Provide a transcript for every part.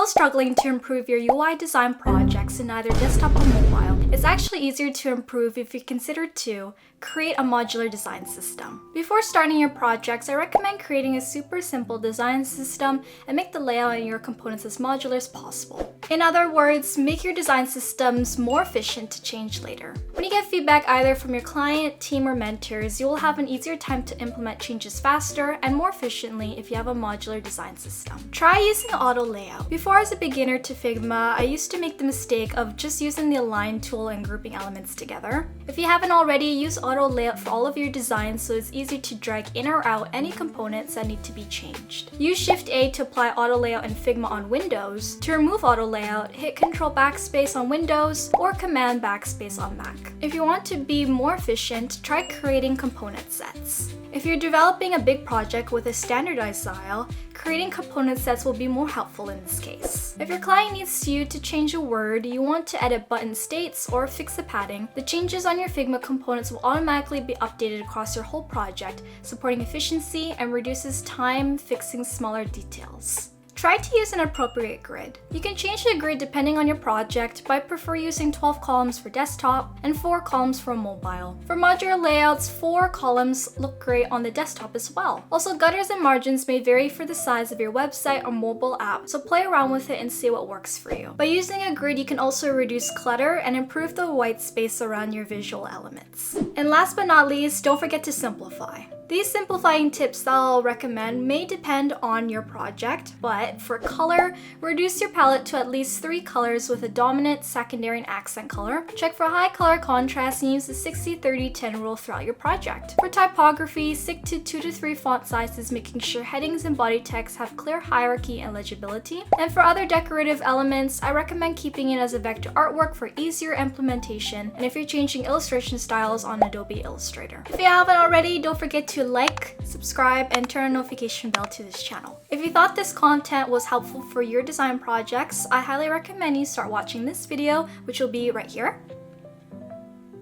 still struggling to improve your UI design projects in either desktop or mobile, it's actually easier to improve if you consider to create a modular design system. Before starting your projects, I recommend creating a super simple design system and make the layout and your components as modular as possible. In other words, make your design systems more efficient to change later. When you get feedback either from your client, team, or mentors, you will have an easier time to implement changes faster and more efficiently if you have a modular design system. Try using auto layout. Before, as a beginner to Figma, I used to make the mistake of just using the align tool and grouping elements together. If you haven't already, use auto layout for all of your designs so it's easy to drag in or out any components that need to be changed. Use Shift A to apply auto layout in Figma on Windows. To remove auto layout, hit Control Backspace on Windows or Command Backspace on Mac. If you want to be more efficient, try creating component sets. If you're developing a big project with a standardized style, creating component sets will be more helpful in this case. If your client needs you to change a word, you want to edit button states, or fix the padding, the changes on your Figma components will automatically be updated across your whole project, supporting efficiency and reduces time fixing smaller details. Try to use an appropriate grid. You can change the grid depending on your project, but I prefer using 12 columns for desktop and 4 columns for mobile. For modular layouts, 4 columns look great on the desktop as well. Also, gutters and margins may vary for the size of your website or mobile app, so play around with it and see what works for you. By using a grid, you can also reduce clutter and improve the white space around your visual elements. And last but not least, don't forget to simplify. These simplifying tips that I'll recommend may depend on your project, but for color, reduce your palette to at least 3 colors with a dominant, secondary, and accent color. Check for high color contrast and use the 60-30-10 rule throughout your project. For typography, stick to 2 to 3 font sizes, making sure headings and body text have clear hierarchy and legibility. And for other decorative elements, I recommend keeping it as a vector artwork for easier implementation, and if you're changing illustration styles on Adobe Illustrator. If you haven't already, don't forget to like, subscribe, and turn on notification bell to this channel. If you thought this content was helpful for your design projects, I highly recommend you start watching this video, which will be right here.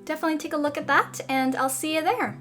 Definitely take a look at that, and I'll see you there.